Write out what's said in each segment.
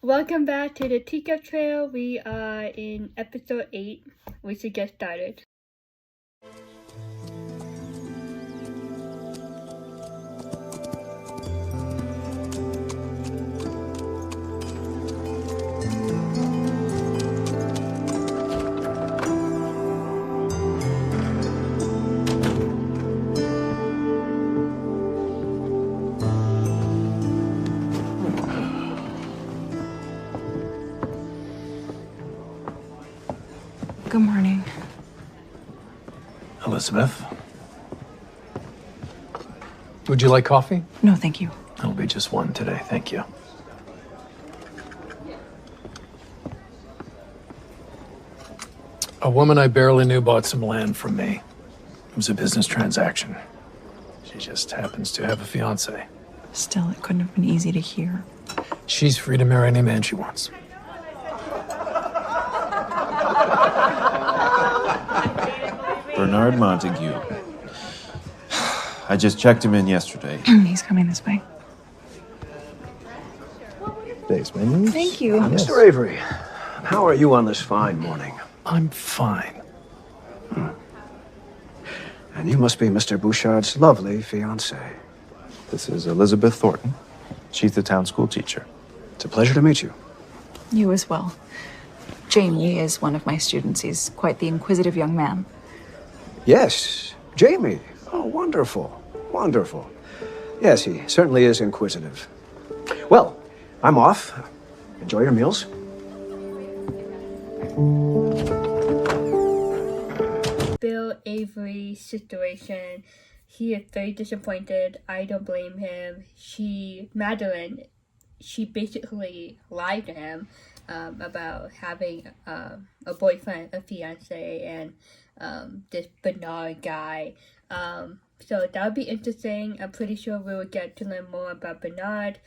Welcome back to the Teacup Trail. We are in episode 8. We should get started. Good morning. Elizabeth. Would you like coffee? No, thank you. It'll be just one today, thank you. A woman I barely knew bought some land from me. It was a business transaction. She just happens to have a fiancé. Still, it couldn't have been easy to hear. She's free to marry any man she wants. Bernard Montague. I just checked him in yesterday. He's coming this way. Thanks, man. Thank you. Mr. Avery, how are you on this fine morning? I'm fine. And you must be Mr. Bouchard's lovely fiancée. This is Elizabeth Thornton. She's the town school teacher. It's a pleasure to meet you. You as well. Jamie is one of my students. He's quite the inquisitive young man. Yes, Jamie. Oh, wonderful. Wonderful. Yes, he certainly is inquisitive. Well, I'm off. Enjoy your meals. Bill Avery's situation. He is very disappointed. I don't blame him. Madeline, she basically lied to him about having a boyfriend, a fiance, and this Bernard guy. So that would be interesting. I'm pretty sure we will get to learn more about Bernard.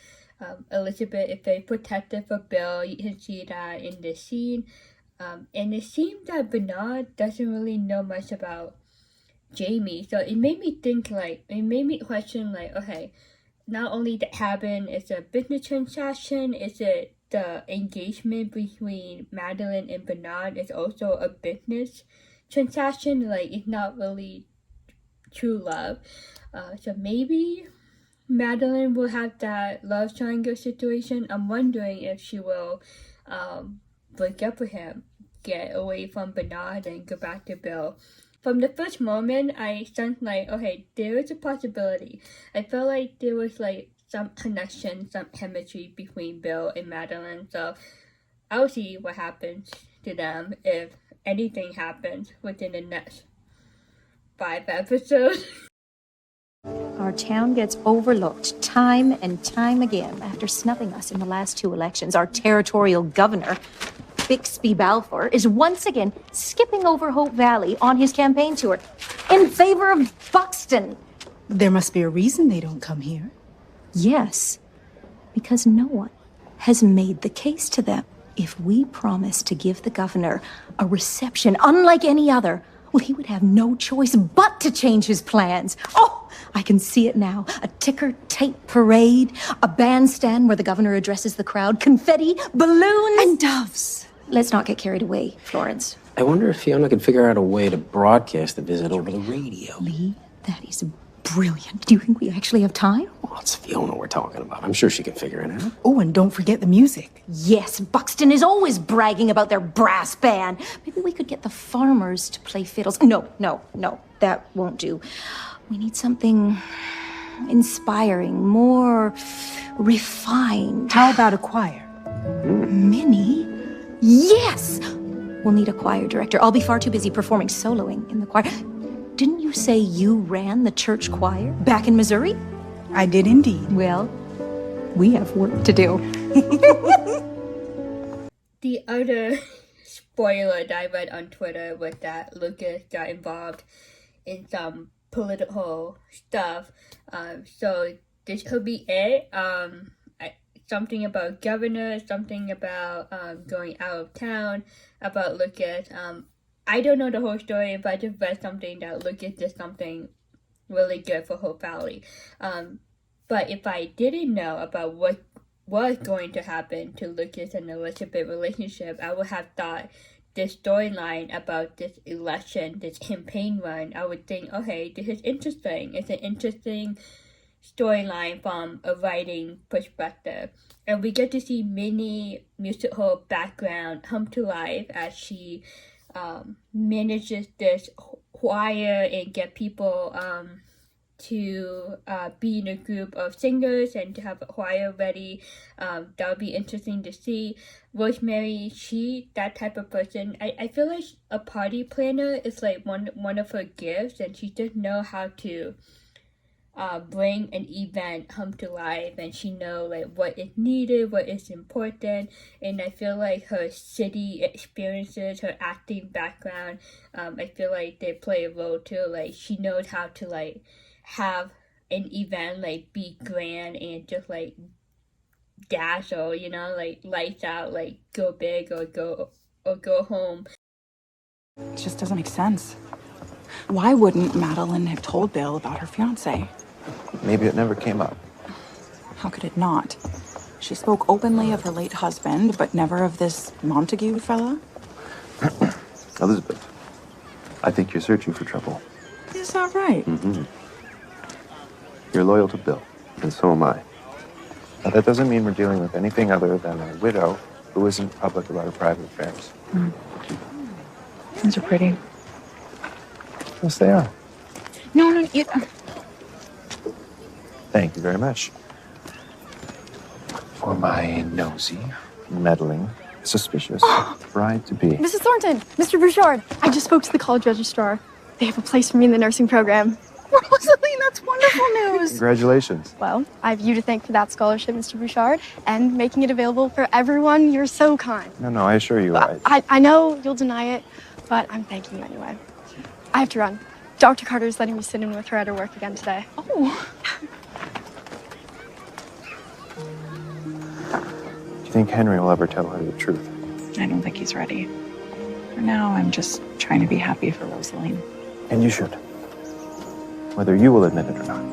Elizabeth is very protective of Bill. You can see that in this scene. And it seems that Bernard doesn't really know much about Jamie. So it made me question, okay, not only that happened, is a business transaction, is it the engagement between Madeline and Bernard is also a business transaction, it's not really true love. So maybe Madeline will have that love triangle situation. I'm wondering if she will break up with him, get away from Bernard, and go back to Bill. From the first moment, I sensed okay, there is a possibility. I felt like there was some connection, some chemistry between Bill and Madeline. So I'll see what happens to them if anything happens within the next 5 episodes. Our town gets overlooked time and time again after snubbing us in the last 2 elections. Our territorial governor, Bixby Balfour, is once again skipping over Hope Valley on his campaign tour in favor of Buxton. There must be a reason they don't come here. Yes, because no one has made the case to them. If we promise to give the governor a reception unlike any other, well, he would have no choice but to change his plans. Oh, I can see it now. A ticker tape parade, a bandstand where the governor addresses the crowd, confetti, balloons. And doves. Let's not get carried away, Florence. I wonder if Fiona could figure out a way to broadcast the visit over the radio. Lee, that is brilliant. Do you think we actually have time? Well, it's Fiona we're talking about. I'm sure she can figure it out. Oh, and don't forget the music. Yes, Buxton is always bragging about their brass band. Maybe we could get the farmers to play fiddles. No, that won't do. We need something inspiring, more refined. How about a choir? Minnie? Yes! We'll need a choir director. I'll be far too busy performing soloing in the choir. Didn't you say you ran the church choir back in Missouri? I did indeed. Well, we have work to do. The other spoiler that I read on Twitter was that Lucas got involved in some political stuff. So this could be it. Something about governor, something about going out of town, about Lucas. I don't know the whole story, but I just read something that Lucas did something really good for Hope Valley. But if I didn't know about what was going to happen to Lucas and Elizabeth relationship, I would have thought this storyline about this election, this campaign run, I would think, okay, this is interesting. It's an interesting storyline from a writing perspective. And we get to see Minnie musical background come to life as she manages this choir and get people to be in a group of singers and to have a choir ready. That'll be interesting to see. Rosemary, she, that type of person, I feel like a party planner is like one of her gifts, and she just know how to bring an event come to life, and she know like what is needed, what is important. And I feel like her city experiences, her acting background, I feel like they play a role too. Like she knows how to like have an event like be grand and just like dazzle, you know, like lights out, like go big or go home. It just doesn't make sense. Why wouldn't Madeline have told Bill about her fiance? Maybe it never came up. How could it not? She spoke openly of her late husband, but never of this Montague fella. Elizabeth, I think you're searching for trouble. Is that right? Mm-hmm. You're loyal to Bill, and so am I. Now, that doesn't mean we're dealing with anything other than a widow who isn't public about her private affairs. These are pretty. Yes, they are. No, Thank you very much. For my nosy, meddling, suspicious bride-to-be. Mrs. Thornton, Mr. Bouchard, I just spoke to the college registrar. They have a place for me in the nursing program. Rosaline, that's wonderful news. Congratulations. Well, I have you to thank for that scholarship, Mr. Bouchard, and making it available for everyone. You're so kind. No, I assure you, I know you'll deny it, but I'm thanking you anyway. I have to run. Dr. Carter's letting me sit in with her at her work again today. Oh. Do you think Henry will ever tell her the truth? I don't think he's ready. For now, I'm just trying to be happy for Rosaline. And you should. Whether you will admit it or not.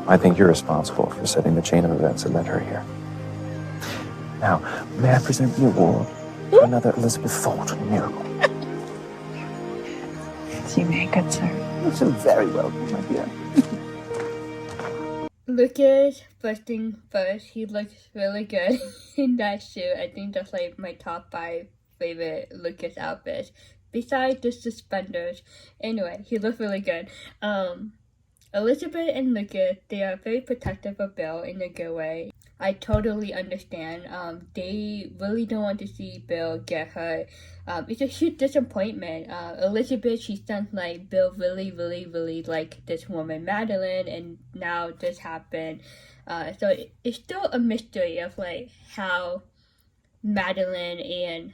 I think you're responsible for setting the chain of events that led her here. Now, may I present the award for another Elizabeth Thornton miracle? As you may, good sir. You're so very welcome, my dear. Lucas, first thing first, he looks really good in that suit. I think that's like my top 5 favorite Lucas outfits. Besides the suspenders. Anyway, he looks really good. Elizabeth and Lucas, they are very protective of Bill in a good way. I totally understand. They really don't want to see Bill get hurt. It's a huge disappointment. Elizabeth, she sounds like Bill really liked this woman, Madeline, and now this happened. So it's still a mystery of like how Madeline and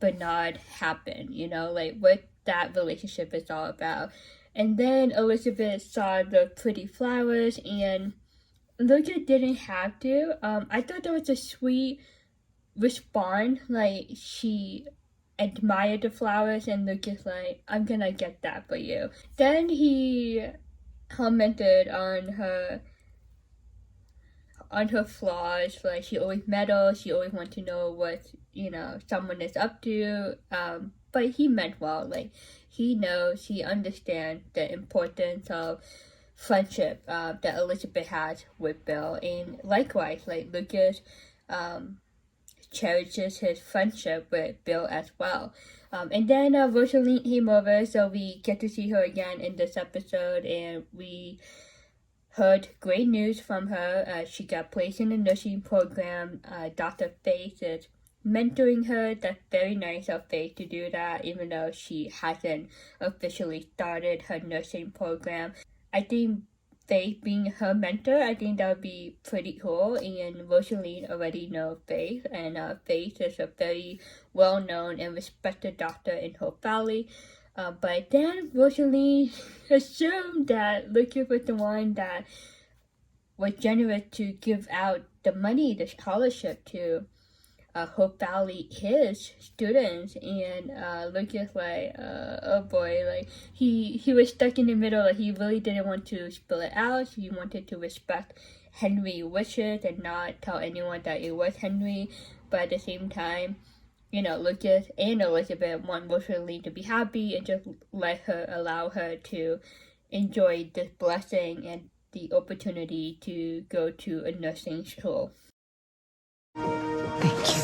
Bernard happened, you know, like what that relationship is all about. And then Elizabeth saw the pretty flowers, and Lucas didn't have to. I thought that was a sweet response. Like, she admired the flowers, and Lucas like, I'm gonna get that for you. Then he commented on her flaws. Like, she always meddles. She always wants to know what, you know, someone is up to. But he meant well. Like, he knows, he understands the importance of friendship that Elizabeth has with Bill, and likewise, like Lucas cherishes his friendship with Bill as well. And then Rosaline came over, so we get to see her again in this episode, and we heard great news from her. She got placed in the nursing program. Dr. Faith is mentoring her. That's very nice of Faith to do that, even though she hasn't officially started her nursing program. I think Faith being her mentor, I think that would be pretty cool. And Rosaline already knows Faith, and Faith is a very well-known and respected doctor in Hope Valley. But then Rosaline assumed that Lucas was the one that was generous to give out the money, the scholarship to Hope Valley, his students, and Lucas like, oh boy, like he was stuck in the middle. Like, he really didn't want to spill it out. He wanted to respect Henry wishes and not tell anyone that it was Henry. But at the same time, Lucas and Elizabeth want Rosaline to be happy and just allow her to enjoy this blessing and the opportunity to go to a nursing school. Thank you.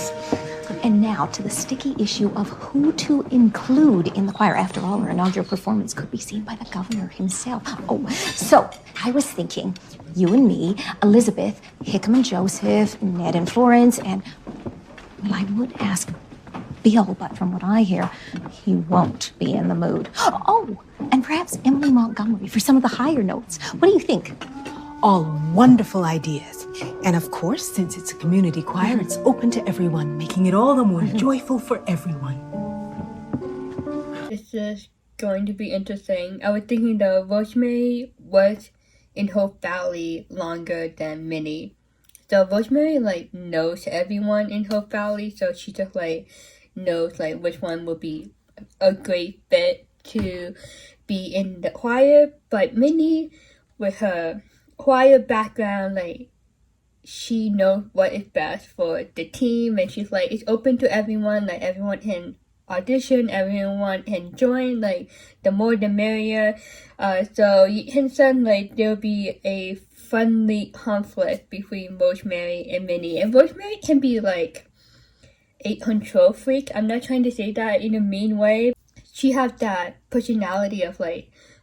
And now to the sticky issue of who to include in the choir. After all, our inaugural performance could be seen by the governor himself. Oh, so I was thinking you and me, Elizabeth, Hickam and Joseph, Ned and Florence, and, well, I would ask Bill, but from what I hear, he won't be in the mood. Oh, and perhaps Emily Montgomery for some of the higher notes. What do you think? All wonderful ideas. And of course, since it's a community choir, it's open to everyone, making it all the more joyful for everyone. This is going to be interesting. I was thinking though, Rosemary was in Hope Valley longer than Minnie. So Rosemary knows everyone in Hope Valley, so she just knows which one would be a great fit to be in the choir. But Minnie, with her choir background, she knows what is best for the team, and she's it's open to everyone. Everyone can audition, everyone can join. The more the merrier. So you can sense there'll be a friendly conflict between Rosemary and Minnie, and Rosemary can be a control freak. I'm not trying to say that in a mean way. She has that personality of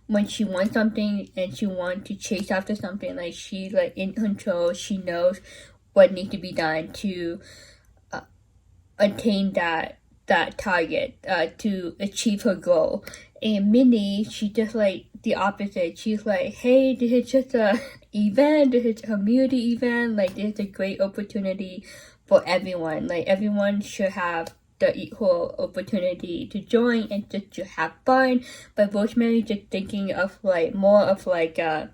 when she wants something and she wants to chase after something, she's in control. She knows what needs to be done to attain that target, to achieve her goal. And Minnie, she just the opposite. She's hey, this is just a event, this is a community event, this is a great opportunity for everyone. Everyone should have the equal opportunity to join and just to have fun. But Rosemary just thinking of more of a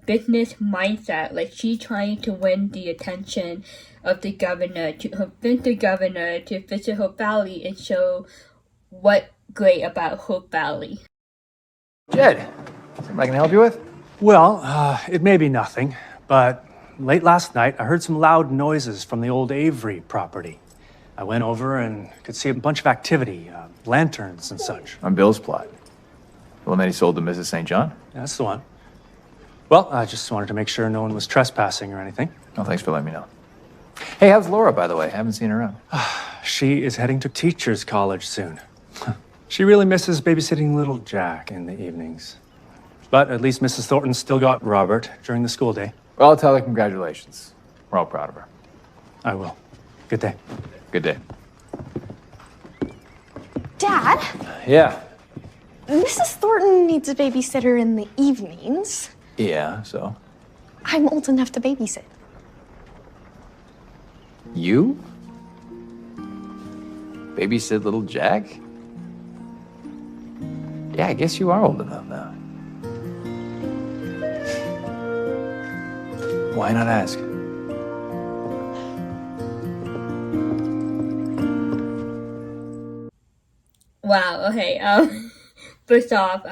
business mindset. She's trying to win the attention of the governor, to convince the governor to visit Hope Valley and show what's great about Hope Valley. Jed, something I can help you with? Well, it may be nothing, but late last night I heard some loud noises from the old Avery property. I went over and could see a bunch of activity, lanterns and such. On Bill's plot. The one that he sold to Mrs. St. John? That's the one. Well, I just wanted to make sure no one was trespassing or anything. Oh, thanks for letting me know. Hey, how's Laura, by the way? Haven't seen her around. She is heading to teacher's college soon. She really misses babysitting little Jack in the evenings. But at least Mrs. Thornton still got Robert during the school day. Well, I'll tell her congratulations. We're all proud of her. I will. Good day. Good day. Dad, Yeah. Mrs. Thornton needs a babysitter in the evenings. Yeah, so? I'm old enough to babysit. You? Babysit little Jack? Yeah, I guess you are old enough now. Why not ask? Wow, okay. First off,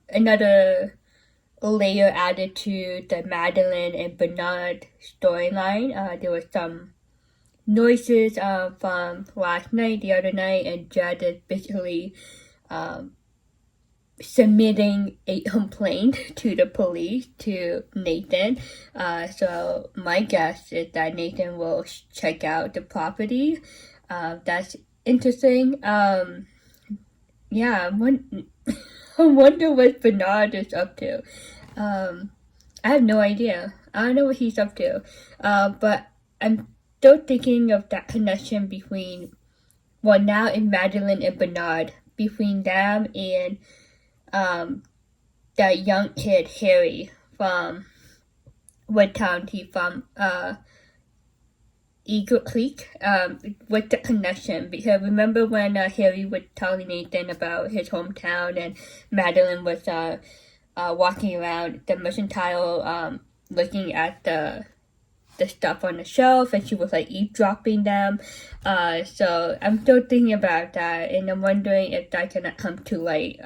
another layer added to the Madeline and Bernard storyline. There was some noises from last night, the other night, and Jed is basically submitting a complaint to the police, to Nathan. So my guess is that Nathan will check out the property. That's interesting. Yeah, I wonder what Bernard is up to. I have no idea. I don't know what he's up to. But I'm still thinking of that connection between, well, now in Madeline and Bernard, between them and that young kid, Harry, from what town he from? Eagle Creek, with the connection, because remember when Harry was telling Nathan about his hometown and Madeline was walking around the mercantile looking at the stuff on the shelf, and she was eavesdropping them. So I'm still thinking about that, and I'm wondering if that's gonna come to light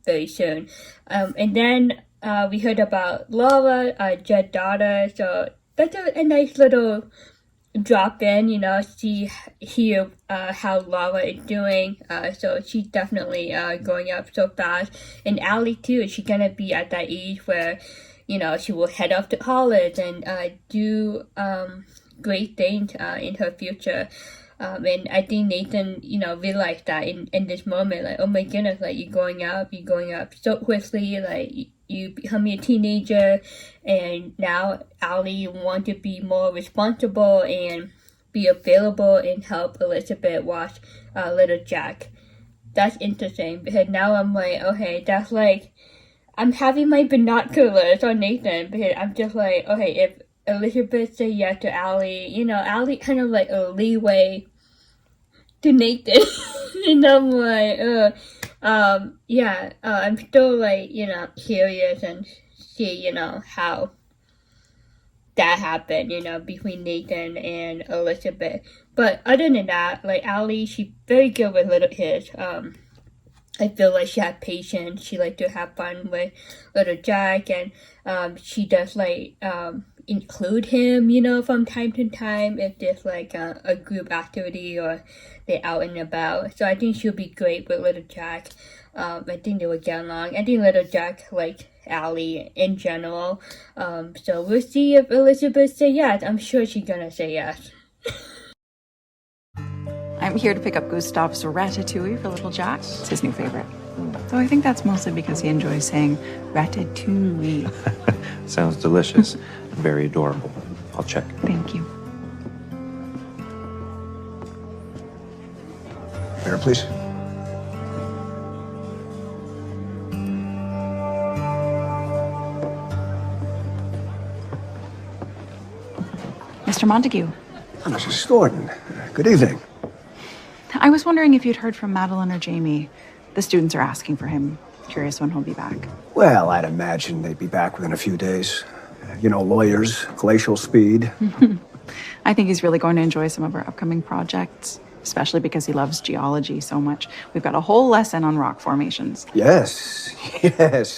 very soon. And then we heard about Laura, Jed's daughter, so that's a nice little drop in, hear how Laura is doing. So she's definitely growing up so fast. And Allie too, she's gonna be at that age where, she will head off to college and do great things in her future. And I think Nathan, realized that in this moment, like, oh my goodness, like, you're growing up so quickly, like, you becoming a teenager, and now Allie wants to be more responsible and be available and help Elizabeth watch little Jack. That's interesting, because now I'm like, okay, that's like, I'm having my binoculars on Nathan, because I'm just like, okay, if Elizabeth say yes to Allie, Allie kind of like a leeway to Nathan. And I'm like, I'm still like, curious and see, how that happened, between Nathan and Elizabeth. But other than that, like, Allie, she's very good with little kids. I feel like she had patience. She liked to have fun with little Jack, and she does like include him, from time to time if there's like a group activity or they're out and about. So I think she'll be great with little Jack. I think they will get along. I think little Jack like Allie in general. So we'll see if Elizabeth say yes. I'm sure she's gonna say yes. I'm here to pick up Gustav's ratatouille for little Jack. It's his new favorite. So I think that's mostly because he enjoys saying ratatouille. Sounds delicious. Very adorable. I'll check. Thank you. Mayor, please. Mr. Montague. Oh, Mrs. Gordon. Good evening. I was wondering if you'd heard from Madeline or Jamie. The students are asking for him. Curious when he'll be back. Well, I'd imagine they'd be back within a few days. Lawyers, glacial speed. I think he's really going to enjoy some of our upcoming projects, especially because he loves geology so much. We've got a whole lesson on rock formations. Yes,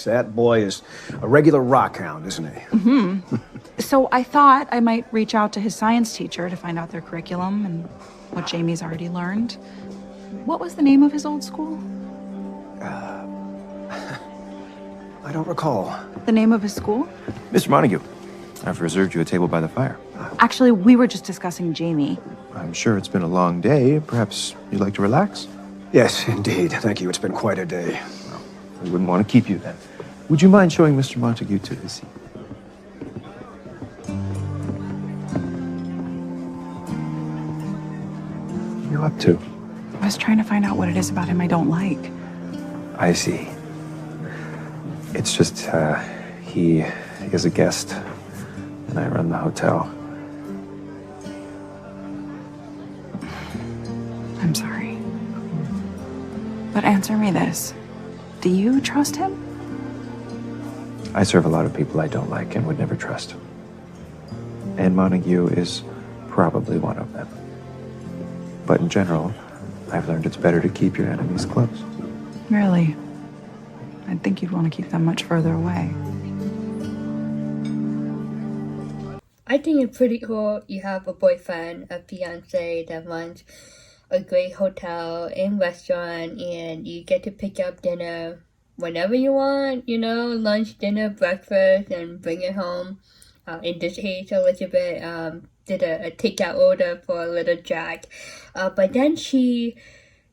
that boy is a regular rock hound, isn't he? Mm-hmm. So I thought I might reach out to his science teacher to find out their curriculum and what Jamie's already learned. What was the name of his old school? I don't recall. The name of his school? Mr. Montague, I've reserved you a table by the fire. Actually, we were just discussing Jamie. I'm sure it's been a long day. Perhaps you'd like to relax? Yes, indeed. Thank you. It's been quite a day. Well, we wouldn't want to keep you then. Would you mind showing Mr. Montague to his seat? What are you up to? I was trying to find out what it is about him I don't like. I see. It's just, he is a guest, and I run the hotel. I'm sorry. But answer me this. Do you trust him? I serve a lot of people I don't like and would never trust. And Montague is probably one of them. But in general, I've learned it's better to keep your enemies close. Really? I'd think you'd want to keep them much further away. I think it's pretty cool. You have a boyfriend, a fiance that runs a great hotel and restaurant, and you get to pick up dinner whenever you want, lunch, dinner, breakfast, and bring it home. In this case, Elizabeth did a takeout order for little Jack. But then she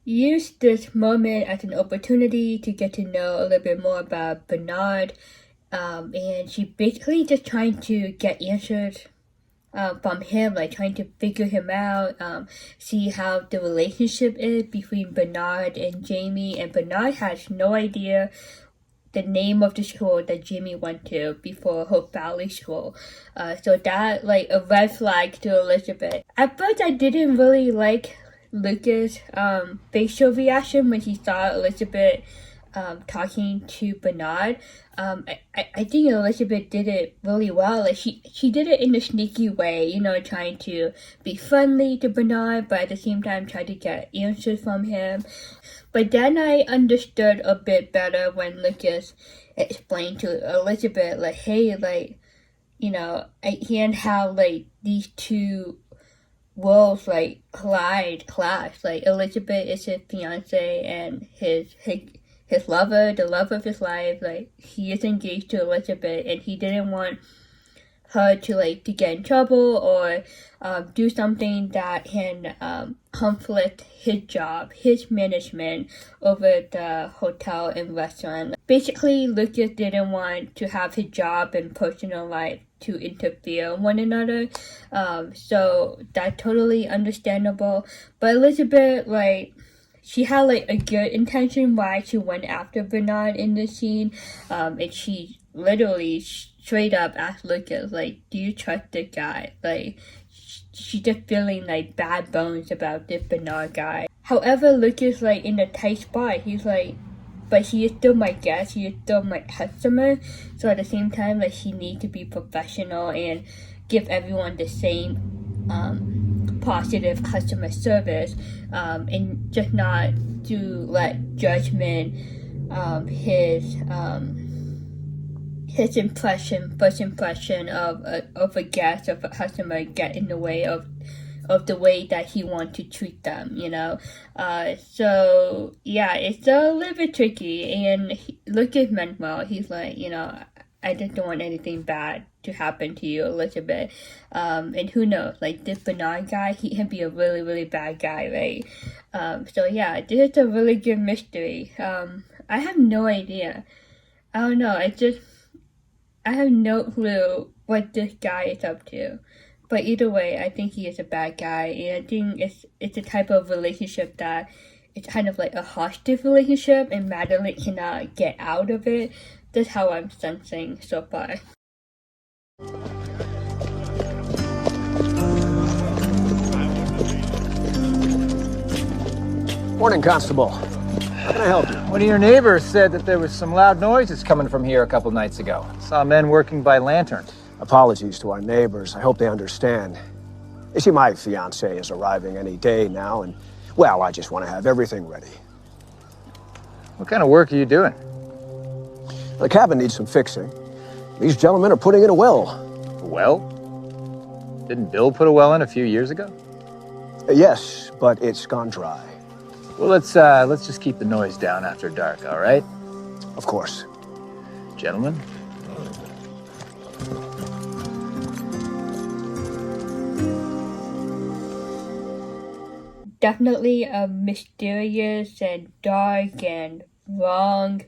used this moment as an opportunity to get to know a little bit more about Bernard. And she basically just trying to get answers from him, like trying to figure him out, see how the relationship is between Bernard and Jamie. And Bernard has no idea the name of the school that Jamie went to before Hope Valley School. So that, like, a red flag to Elizabeth. At first, I didn't really like Lucas' facial reaction when he saw Elizabeth talking to Bernard. I think Elizabeth did it really well. Like, she did it in a sneaky way, trying to be friendly to Bernard, but at the same time try to get answers from him. But then I understood a bit better when Lucas explained to Elizabeth, like, hey, like, you know, and how like these two worlds like clash. Like Elizabeth is his fiance and his lover, the love of his life. Like he is engaged to Elizabeth, and he didn't want her to get in trouble or do something that can conflict his job, his management over the hotel and restaurant. Basically, Lucas didn't want to have his job and personal life to interfere one another. So that's totally understandable. But Elizabeth, she had a good intention why she went after Bernard in the scene. And she literally straight up asked Lucas, do you trust this guy? She's just feeling bad bones about this Bernard guy. However, Lucas in a tight spot. He's but he is still my guest, he is still my customer. So at the same time, he needs to be professional and give everyone the same positive customer service, and just not to let judgment, his first impression of a guest, of a customer, get in the way of the way that he wants to treat them, so yeah, it's a little bit tricky. And Lucas meant well. He's I just don't want anything bad to happen to you, Elizabeth. And who knows, this Bernard guy, he can be a really, really bad guy, right? So yeah, this is a really good mystery. I have no idea. I don't know, I have no clue what this guy is up to. But either way, I think he is a bad guy, and I think it's a type of relationship that it's kind of a hostage relationship, and Madeline cannot get out of it. That's how I'm sensing so far. Morning, Constable. How can I help you? One of your neighbors said that there was some loud noises coming from here a couple nights ago. Saw men working by lanterns. Apologies to our neighbors. I hope they understand. You see, my fiancée is arriving any day now, and, well, I just want to have everything ready. What kind of work are you doing? The cabin needs some fixing. These gentlemen are putting in a well. A well? Didn't Bill put a well in a few years ago? Yes, but it's gone dry. Well, let's just keep the noise down after dark, all right? Of course. Gentlemen? Definitely a mysterious and dark and wrong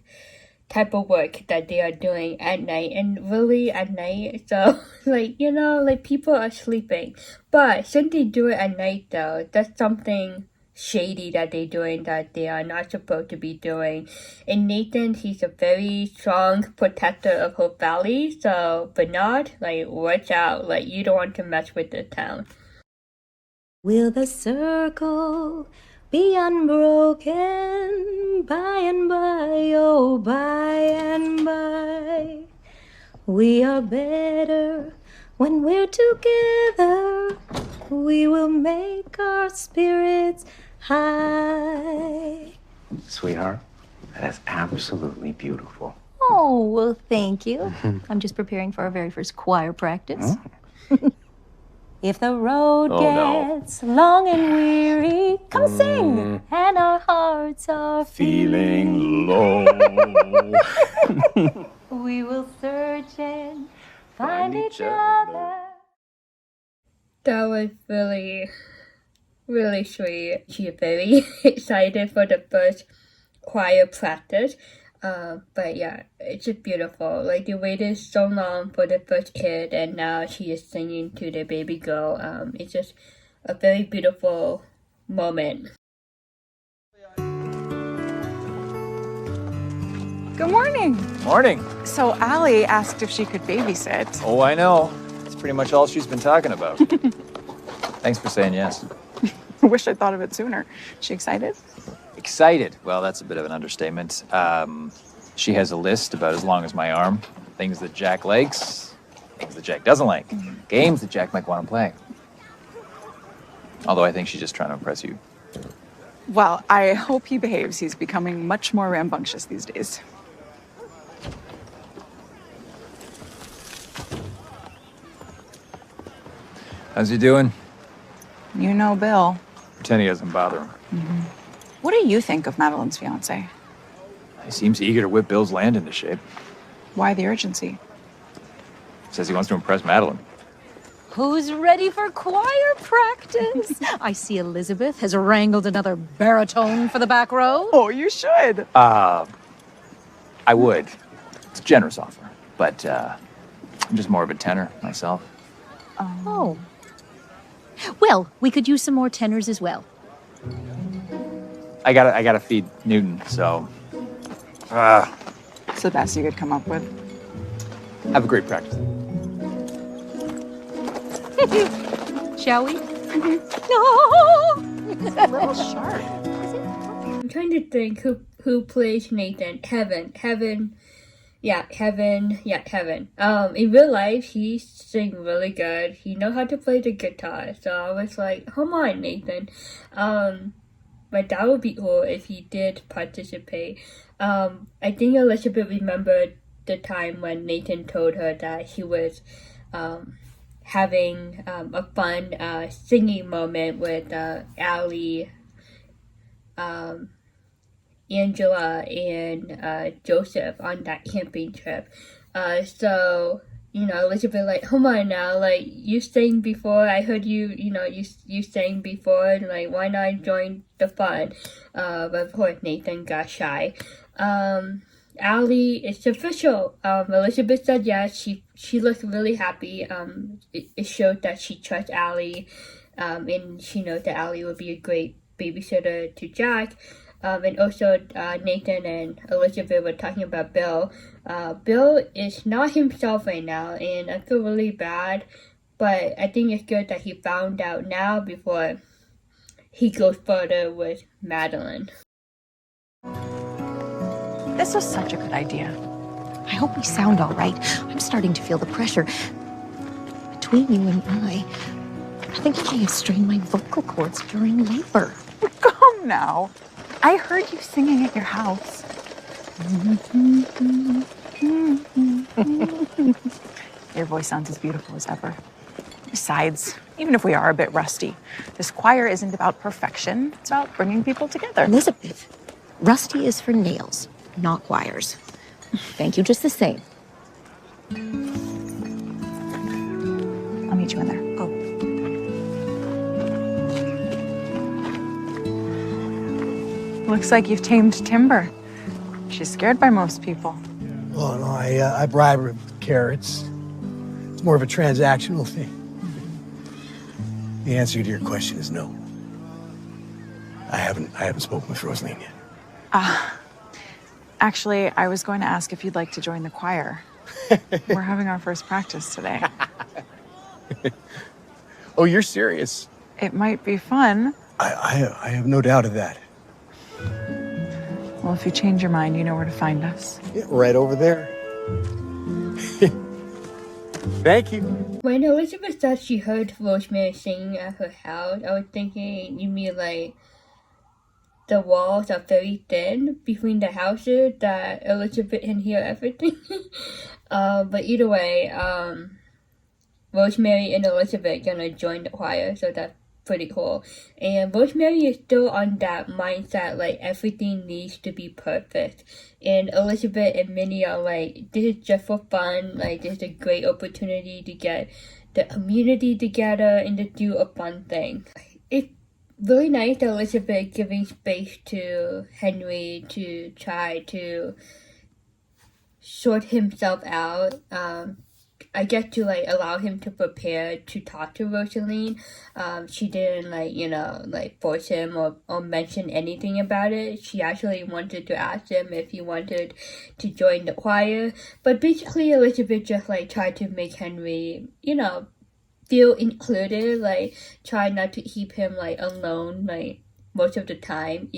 type of work that they are doing at night, and really at night. So people are sleeping, but since they do it at night though, that's something shady that they're doing that they are not supposed to be doing. And Nathan, he's a very strong protector of her valley, so Bernard, watch out, you don't want to mess with the town. Will the circle be unbroken by and by, oh, by and by? We are better when we're together. We will make our spirits high. Sweetheart, that is absolutely beautiful. Oh, well, thank you. I'm just preparing for our very first choir practice. Oh. If the road gets long and weary, come sing, and our hearts are Feeling low. we will search and find each other. That was really, really sweet. She's very excited for the first choir practice. But yeah, it's just beautiful. They waited so long for the first kid, and now she is singing to the baby girl. It's just a very beautiful moment. Good morning. Morning. So Allie asked if she could babysit. Oh, I know. It's pretty much all she's been talking about. Thanks for saying yes. I wish I'd thought of it sooner. She excited? Excited? Well, that's a bit of an understatement. She has a list about as long as my arm. Things that Jack likes, things that Jack doesn't like. Games that Jack might want to play. Although I think she's just trying to impress you. Well, I hope he behaves. He's becoming much more rambunctious these days. How's he doing? You know Bill. Pretend he doesn't bother him. What do you think of Madeline's fiance? He seems eager to whip Bill's land into shape. Why the urgency? Says he wants to impress Madeline. Who's ready for choir practice? I see Elizabeth has wrangled another baritone for the back row. Oh, you should. I would. It's a generous offer, but I'm just more of a tenor myself. Oh. Well, we could use some more tenors as well. I gotta feed Newton, so It's the best you could come up with. have a great practice. Shall we? It's a little sharp. I'm trying to think who plays Nathan. Heaven. In real life, he sings really good. He knows how to play the guitar. So I was like, come on, Nathan. But that would be cool if he did participate. I think Elizabeth remembered the time when Nathan told her that he was having a fun singing moment with Allie, Angela, and Joseph on that camping trip. So, Elizabeth, like, come on now, like, you sang before, I heard you sang before, like, why not join the fun? But of course, Nathan got shy. Allie, it's official. Elizabeth said yes. She looked really happy. It showed that she trusts Allie, and she knows that Allie will be a great babysitter to Jack. And also, Nathan and Elizabeth were talking about Bill. Bill is not himself right now, and I feel really bad. But I think it's good that he found out now before he goes further with Madeline. This was such a good idea. I hope we sound all right. I'm starting to feel the pressure. Between you and I think I may have strained my vocal cords during labor. Come now. I heard you singing at your house. Your voice sounds as beautiful as ever. Besides, even if we are a bit rusty, this choir isn't about perfection. It's about bringing people together. Elizabeth, rusty is for nails, not choirs. Thank you just the same. I'll meet you in there. Oh. Looks like you've tamed Timber. She's scared by most people. Oh, no, I bribe her with carrots. It's more of a transactional thing. The answer to your question is no. I haven't spoken with Rosaline yet. Actually, I was going to ask if you'd like to join the choir. We're having our first practice today. Oh, you're serious? It might be fun. I have no doubt of that. Well, if you change your mind, you know where to find us. Yeah, right over there. Thank you. When Elizabeth said she heard Rosemary singing at her house, I was thinking, you mean like the walls are very thin between the houses that Elizabeth can hear everything? But either way, Rosemary and Elizabeth gonna join the choir, so that's pretty cool. And Rosemary is still on that mindset, like everything needs to be perfect. And Elizabeth and Minnie are like, this is just for fun, like this is a great opportunity to get the community together and to do a fun thing. It's really nice that Elizabeth giving space to Henry to try to sort himself out. I get to like allow him to prepare to talk to Rosaline. She didn't force him or mention anything about it. She actually wanted to ask him if he wanted to join the choir. But basically Elizabeth just tried to make Henry, feel included, try not to keep him alone most of the time,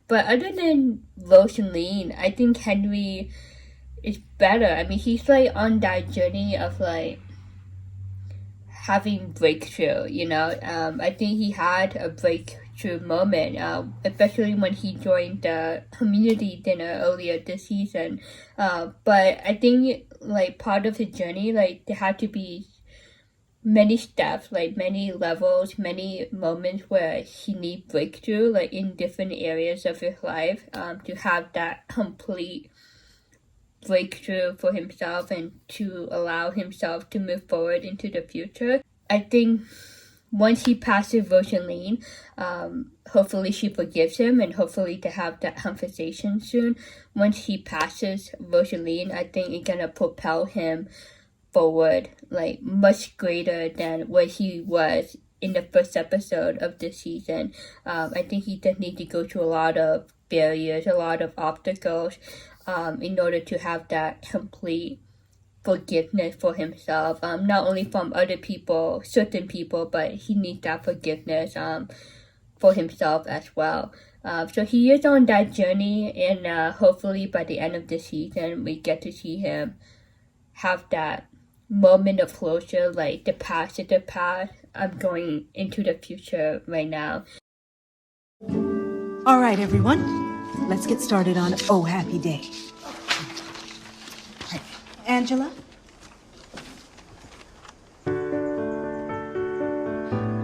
But other than Rosaline, I think Henry is better. I mean, he's on that journey of having breakthrough, I think he had a breakthrough moment, especially when he joined the community dinner earlier this season. But I think part of his journey, there had to be many steps, like many levels, many moments where he needs breakthrough, like in different areas of his life, to have that complete breakthrough for himself and to allow himself to move forward into the future. I think once he passes Rosaline, hopefully she forgives him, and hopefully to have that conversation soon. Once he passes Rosaline, I think it's gonna propel him forward, like much greater than where he was in the first episode of this season. I think he just needs to go through a lot of barriers, a lot of obstacles, in order to have that complete forgiveness for himself, not only from other people, certain people, but he needs that forgiveness for himself as well. So he is on that journey, and hopefully by the end of the season, we get to see him have that moment of closure, like the past is the past, I'm going into the future right now. All right, everyone. Let's get started on Oh Happy Day. Right. Angela?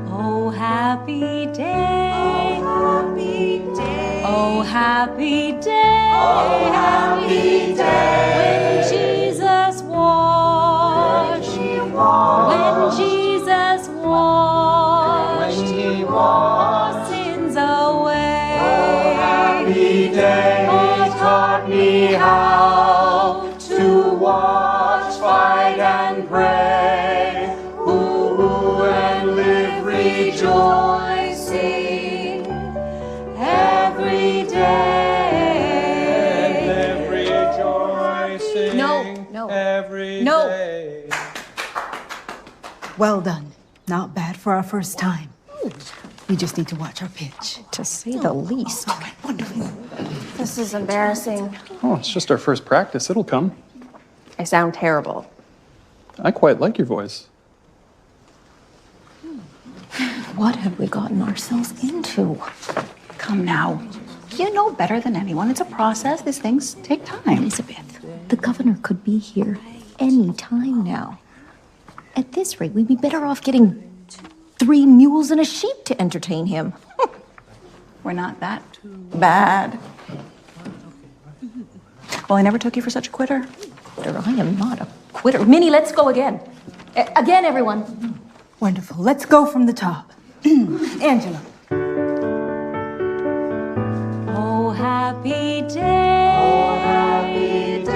Oh, happy day. Oh, happy day. Oh, happy day. Oh, happy day. When Jesus washed. When Jesus washed. When he washed sins away. Oh, happy day. He taught me how to watch, fight, and pray. Ooh, and live rejoicing every day. And live rejoicing every day. Well done. Not bad for our first time. We just need to watch our pitch. To say the least. All right, wonderful. This is embarrassing. Oh, it's just our first practice. It'll come. I sound terrible. I quite like your voice. What have we gotten ourselves into? Come now. You know better than anyone. It's a process. These things take time. Elizabeth, the governor could be here any time now. At this rate, we'd be better off getting 3 mules and a sheep to entertain him. We're not that bad. Well, I never took you for such a quitter. Quitter, I am not a quitter. Minnie, let's go again. Again, everyone. Wonderful. Let's go from the top. Angela. Oh, happy day. Oh, happy day.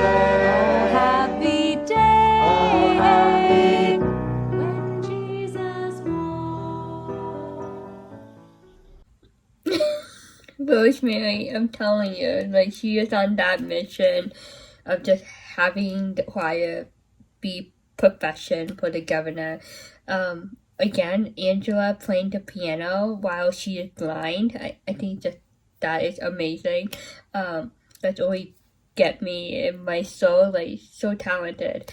Oh, happy day. Oh, happy. When Jesus Rosemary, I'm telling you, like, she is on that mission of just having the choir be profession for the governor. Again, Angela playing the piano while she is blind. I think that is amazing. That's always get me in my soul, like, so talented.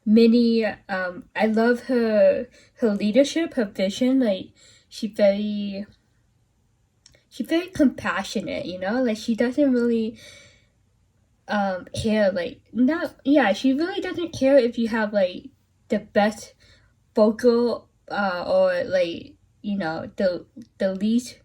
Minnie, I love her leadership, her vision. Like, she's very compassionate, you know? Like, she doesn't really care, like, she really doesn't care if you have, like, the best vocal or, like, you know, the least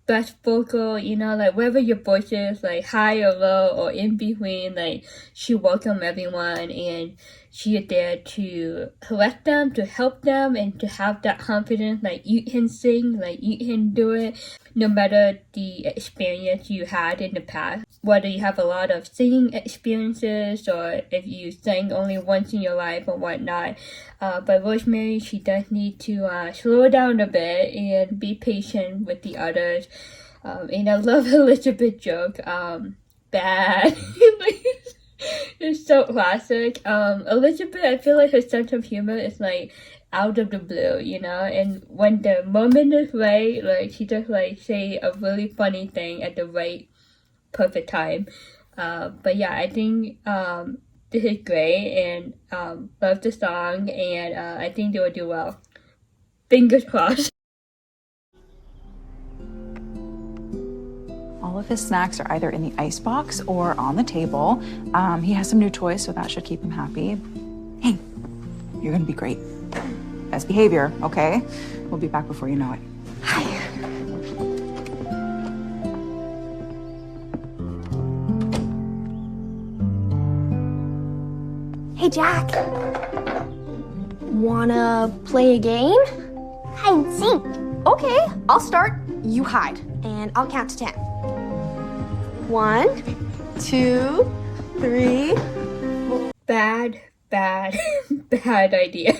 best vocal, you know, like, whether your voice is, like, high or low or in between, like, she welcomes everyone, and she is there to correct them, to help them, and to have that confidence, like, you can sing, like, you can do it, no matter the experience you had in the past. Whether you have a lot of singing experiences or if you sang only once in your life or whatnot. But Rosemary, she does need to slow down a bit and be patient with the others. And I love Elizabeth's joke. Bad. It's so classic. Elizabeth, I feel like her sense of humor is like out of the blue, you know, and when the moment is right, like, she just like say a really funny thing at the right perfect time. But yeah, I think this is great, and love the song, and I think they will do well. Fingers crossed. All of his snacks are either in the icebox or on the table. He has some new toys, so that should keep him happy. Hey, You're gonna be great. Best behavior, okay? We'll be back before you know it. Hey, Jack. Wanna play a game? Hide and seek. Okay, I'll start. You hide, and I'll count to 10. 1, 2, 3. Bad idea.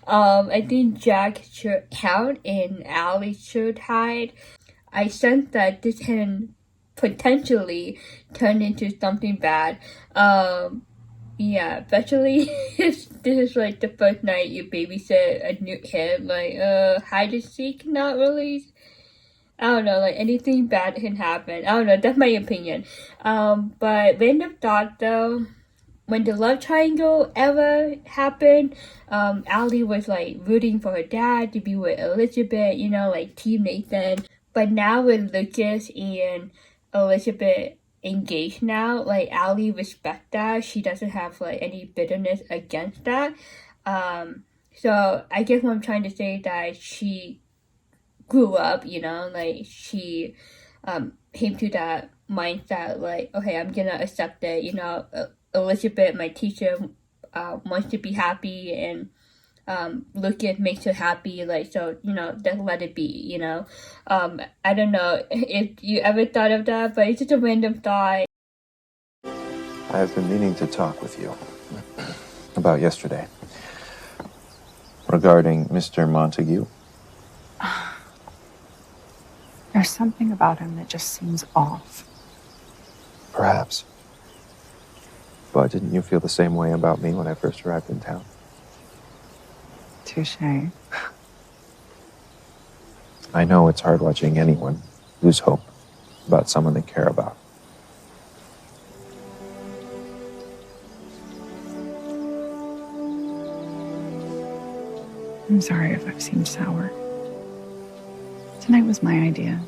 I think Jack should count and Allie should hide. I sense that this can potentially turn into something bad. Yeah, especially if this is like the first night you babysit a new kid, like, hide and seek, not really, I don't know, like, anything bad can happen. I don't know, that's my opinion. But random thought though, when the love triangle ever happened, Allie was like rooting for her dad to be with Elizabeth, you know, like Team Nathan. But now with Lucas and Elizabeth engaged now, like, Allie respects that. She doesn't have like any bitterness against that. So I guess what I'm trying to say is that she grew up, you know, like she came to that mindset, like, okay, I'm gonna accept it, you know. Elizabeth, my teacher, wants to be happy, and Lucas makes her happy, like, so, you know, just let it be, you know. I don't know if you ever thought of that, but it's just a random thought. I have been meaning to talk with you about yesterday regarding Mr. Montague. There's something about him that just seems off. Perhaps. But didn't you feel the same way about me when I first arrived in town? Touche. I know it's hard watching anyone lose hope about someone they care about. I'm sorry if I've seemed sour. Tonight was my idea,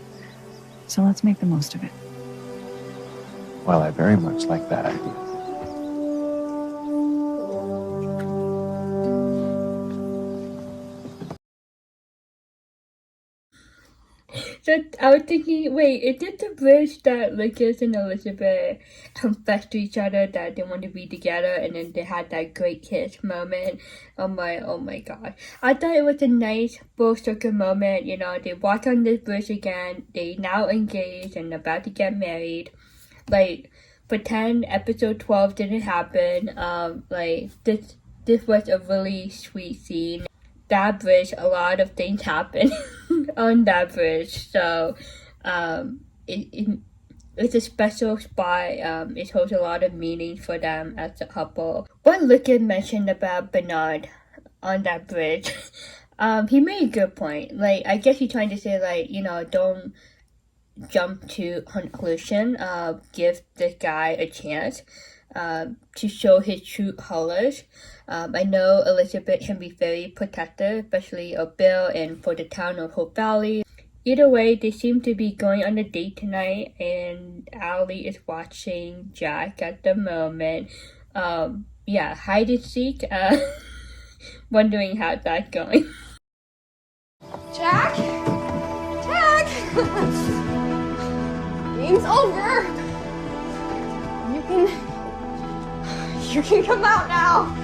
so let's make the most of it. Well, I very much like that idea. So I was thinking, wait, is it the bridge that Lucas and Elizabeth confessed to each other that they want to be together, and then they had that great kiss moment? Oh my god. I thought it was a nice full circle moment, you know, they walk on this bridge again, they now engaged and about to get married. Like, pretend episode 12 didn't happen. Like, this was a really sweet scene. That bridge, a lot of things happen on that bridge, so it's a special spot. It holds a lot of meaning for them as a couple. What Lucas mentioned about Bernard on that bridge, he made a good point. Like, I guess he's trying to say, like, you know, don't jump to conclusion. Give this guy a chance to show his true colors. I know Elizabeth can be very protective, especially of Bill and for the town of Hope Valley. Either way, they seem to be going on a date tonight, and Allie is watching Jack at the moment. Yeah, hide and seek. Wondering how that's going. Jack? Jack! Game's over. You can come out now.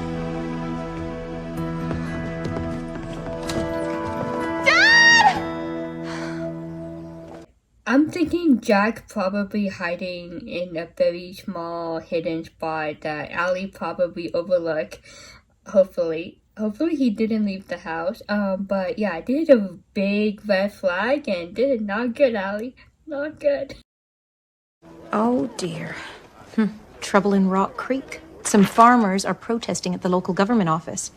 I'm thinking Jack probably hiding in a very small hidden spot that Allie probably overlooked. Hopefully he didn't leave the house. But yeah, this is a big red flag, and this is not good, Allie. Not good. Oh dear. Trouble in Rock Creek. Some farmers are protesting at the local government office.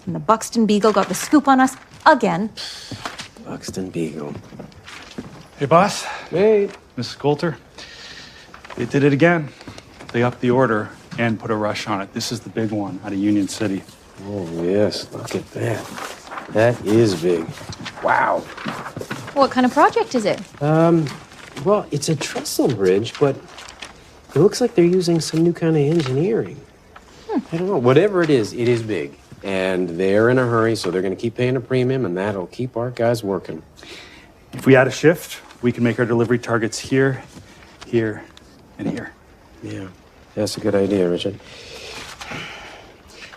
And the Buxton Beagle got the scoop on us again. Buxton Beagle. Hey, boss. Hey. Mrs. Coulter. They did it again. They upped the order and put a rush on it. This is the big one out of Union City. Oh, yes. Look at that. That is big. Wow. What kind of project is it? Well, it's a trestle bridge, but it looks like they're using some new kind of engineering. I don't know. Whatever it is big. And they're in a hurry, so they're going to keep paying a premium, and that'll keep our guys working. If we add a shift, we can make our delivery targets here, here, and here. Yeah, that's a good idea, Richard.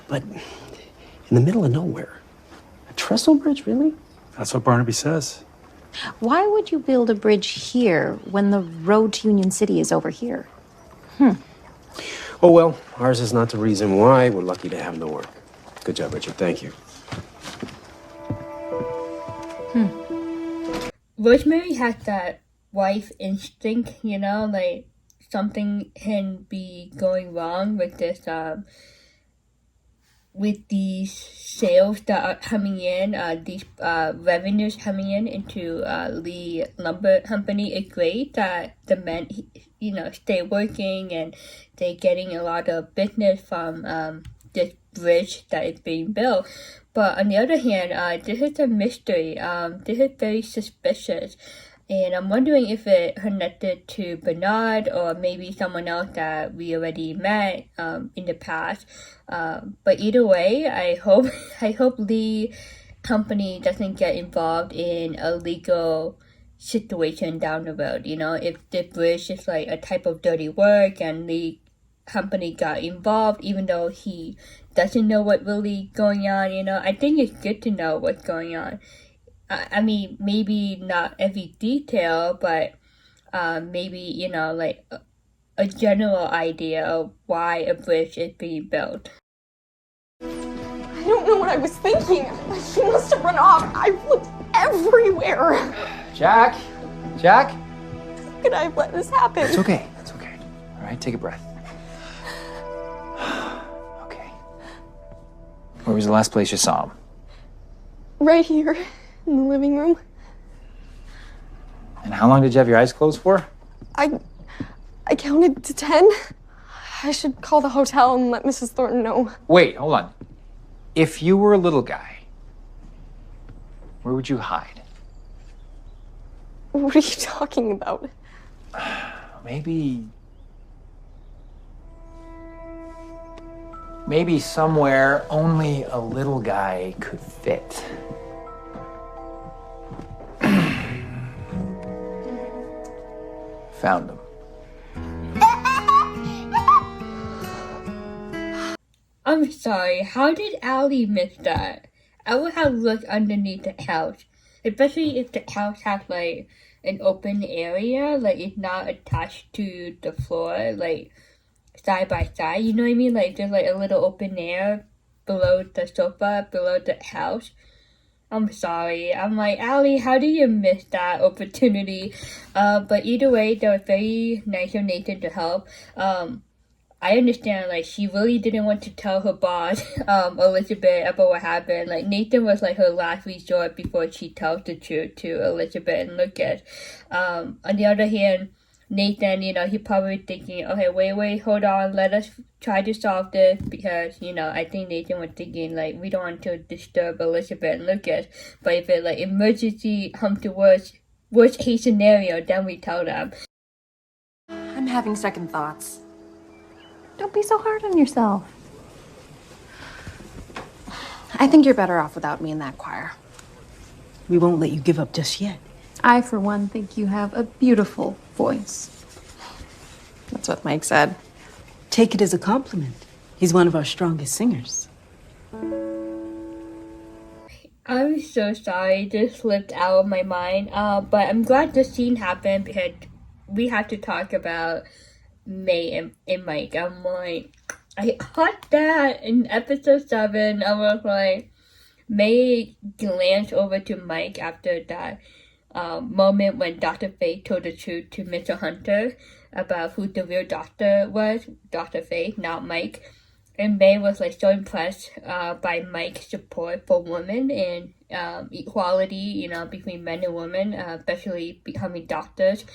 But in the middle of nowhere, a trestle bridge, really? That's what Barnaby says. Why would you build a bridge here when the road to Union City is over here? Oh, well, ours is not the reason why. We're lucky to have the work. Good job, Richard. Thank you. Rosemary has that wife instinct, you know, like something can be going wrong with this, with these sales that are coming in, these revenues coming in into the lumber company. It's great that the men, you know, stay working and they're getting a lot of business from this bridge that is being built. But on the other hand, this is a mystery. This is very suspicious. And I'm wondering if it connected to Bernard or maybe someone else that we already met in the past. But either way, I hope the company doesn't get involved in a legal situation down the road. You know, if the bridge is like a type of dirty work and the company got involved, even though he doesn't know what's really going on, you know, I think it's good to know what's going on. I mean, maybe not every detail, but maybe, you know, like a general idea of why a bridge is being built. I don't know what I was thinking. He must have run off. I've looked everywhere. Jack? Jack? How could I have let this happen? It's okay. It's okay. All right, take a breath. Okay. Where was the last place you saw him? Right here in the living room. And how long did you have your eyes closed for? I counted to 10. I should call the hotel and let Mrs. Thornton know. Wait, hold on. If you were a little guy, where would you hide? What are you talking about? Maybe somewhere only a little guy could fit. Found him. I'm sorry, how did Allie miss that? I would have looked underneath the couch, especially if the couch has like an open area, like it's not attached to the floor, like side by side, you know what I mean? Like there's like a little open air below the sofa, below the couch. I'm sorry. I'm like, Allie, how did you miss that opportunity? But either way, that was very nice of Nathan to help. I understand, like, she really didn't want to tell her boss, Elizabeth, about what happened. Like, Nathan was, like, her last resort before she tells the truth to Elizabeth and Lucas. On the other hand, Nathan, you know, he probably thinking, okay, wait, hold on, let us try to solve this, because, you know, I think Nathan was thinking, like, we don't want to disturb Elizabeth and Lucas, but if it, like, emergency come to worst case scenario, then we tell them. I'm having second thoughts. Don't be so hard on yourself. I think you're better off without me in that choir. We won't let you give up just yet. I, for one, think you have a beautiful voice. That's what Mike said. Take it as a compliment. He's one of our strongest singers. I'm so sorry, this slipped out of my mind. But I'm glad this scene happened because we have to talk about May and Mike. I'm like, I caught that in episode 7. I was like, May glanced over to Mike after that moment when Dr. Faye told the truth to Mr. Hunter about who the real doctor was, Dr. Faye, not Mike. And May was like so impressed by Mike's support for women and equality, you know, between men and women, especially becoming doctors,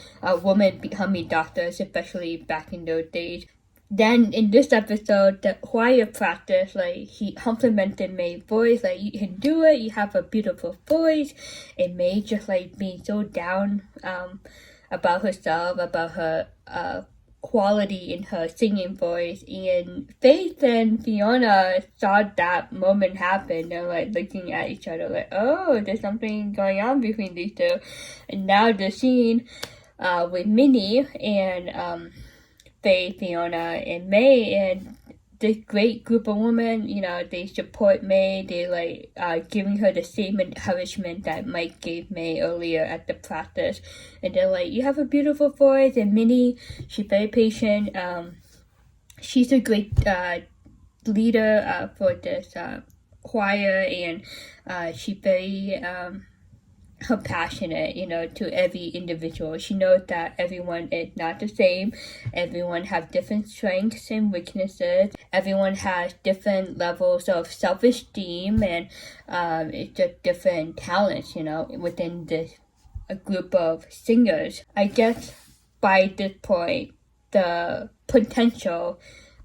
women becoming doctors, especially back in those days. Then in this episode, the choir practice, like he complimented May's voice, like you can do it, you have a beautiful voice, and May just like being so down about herself, about her quality in her singing voice, and Faith and Fiona saw that moment happen. They're like looking at each other like, oh, there's something going on between these two. And now the scene with Minnie and Faith, Fiona, and May, and this great group of women, you know, they support May. They giving her the same encouragement that Mike gave May earlier at the practice. And they're like, you have a beautiful voice. And Minnie, she's very patient. She's a great leader for this choir, and she's very compassionate, you know, to every individual. She knows that everyone is not the same. Everyone has different strengths and weaknesses. Everyone has different levels of self-esteem, and it's just different talents, you know, within this a group of singers. I guess by this point, the potential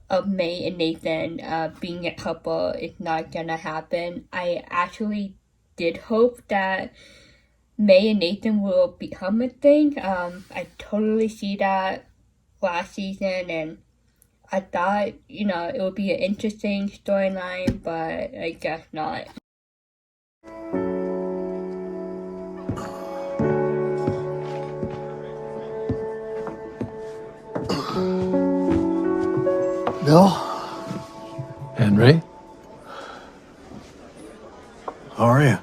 of May and Nathan being a couple is not gonna happen. I actually did hope that May and Nathan will become a thing. I totally see that last season, and I thought, you know, it would be an interesting storyline, but I guess not. Bill? Henry? How are you?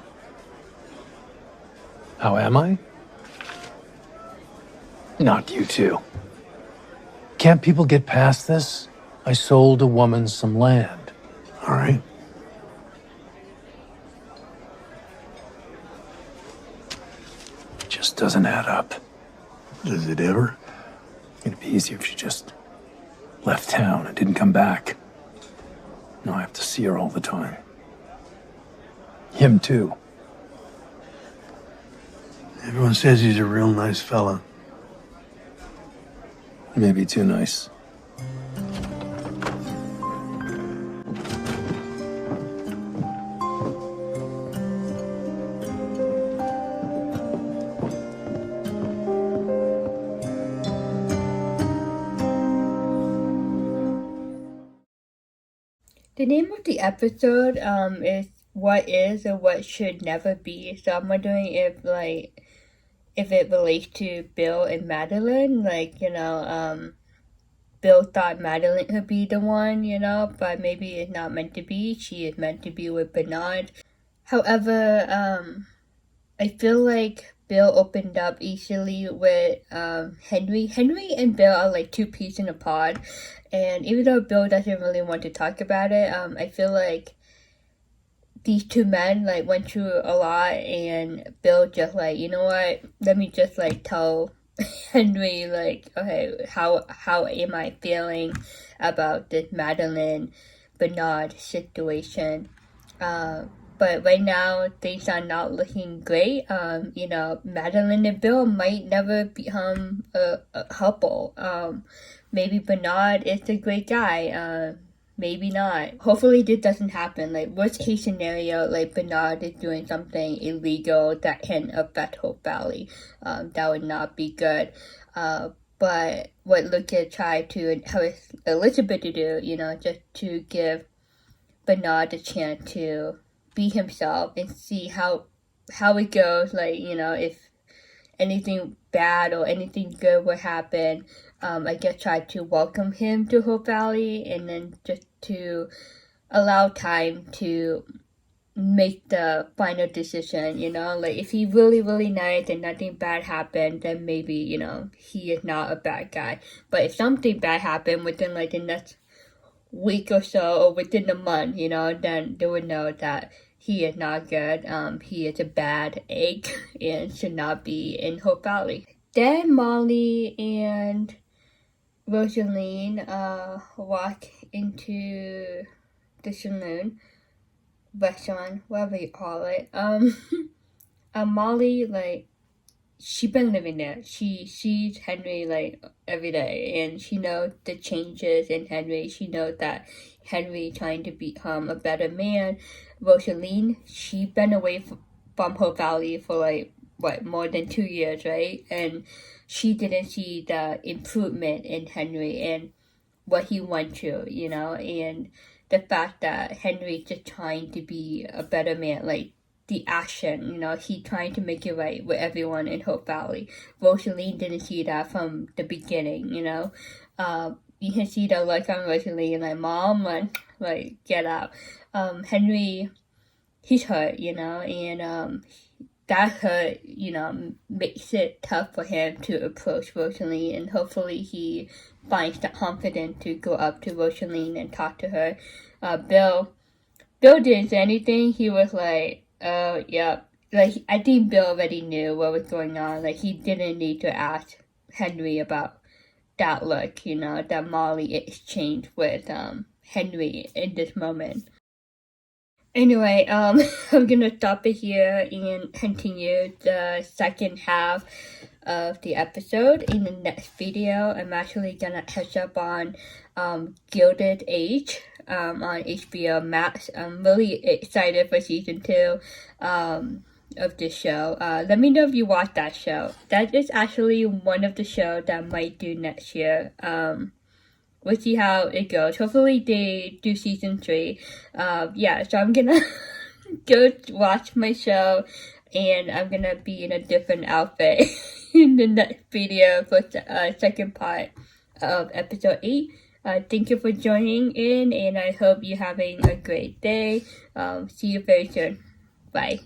How am I? Not you two. Can't people get past this? I sold a woman some land. All right. It just doesn't add up. Does it ever? It'd be easier if she just left town and didn't come back. Now I have to see her all the time. Him too. Everyone says he's a real nice fella. Maybe too nice. The name of the episode is What Is or What Should Never Be. So I'm wondering if it relates to Bill and Madeline. Like, you know, Bill thought Madeline could be the one, you know, but maybe it's not meant to be. She is meant to be with Bernard. However, I feel like Bill opened up easily with Henry. Henry and Bill are like two peas in a pod. And even though Bill doesn't really want to talk about it, I feel like these two men like went through a lot, and Bill just like, you know what, let me just like tell Henry like, okay, how am I feeling about this Madeline Bernard situation. But right now things are not looking great. You know, Madeline and Bill might never become a couple. Maybe Bernard is a great guy. Maybe not. Hopefully this doesn't happen. Like, worst case scenario, like Bernard is doing something illegal that can affect Hope Valley. That would not be good. But what Luca tried to encourage Elizabeth to do, you know, just to give Bernard a chance to be himself and see how it goes. Like, you know, if anything bad or anything good would happen, I guess try to welcome him to Hope Valley, and then just to allow time to make the final decision, you know. Like, if he's really, really nice and nothing bad happened, then maybe, you know, he is not a bad guy. But if something bad happened within like the next week or so, or within a month, you know, then they would know that he is not good. He is a bad egg and should not be in Hope Valley. Then Molly and Rosaline walk into the saloon, restaurant, whatever you call it. Molly, like, she been living there. She sees Henry like every day, and she knows the changes in Henry. She knows that Henry trying to become a better man. Rosaline, she been away from Hope Valley for like more than 2 years, right? And she didn't see the improvement in Henry and what he went through, you know, and the fact that Henry's just trying to be a better man, like the action, you know, he trying to make it right with everyone in Hope Valley. Rosaline didn't see that from the beginning, you know. You can see the look on Rosaline, like, Mom, like get out. Henry, he's hurt, you know, and that hurt, you know, makes it tough for him to approach Rosaline, and hopefully he finds the confidence to go up to Rosaline and talk to her. Bill didn't say anything. He was like, oh, yeah. Like, I think Bill already knew what was going on. Like, he didn't need to ask Henry about that look, you know, that Molly exchanged with Henry in this moment. Anyway, I'm gonna stop it here and continue the second half of the episode in the next video. I'm actually gonna catch up on Gilded Age on HBO Max. I'm really excited for season 2 of this show. Let me know if you watch that show. That is actually one of the shows that I might do next year. We'll see how it goes. Hopefully they do season 3. Yeah, so I'm gonna go watch my show, and I'm gonna be in a different outfit in the next video for the second part of episode 8. Thank you for joining in, and I hope you're having a great day. See you very soon. Bye.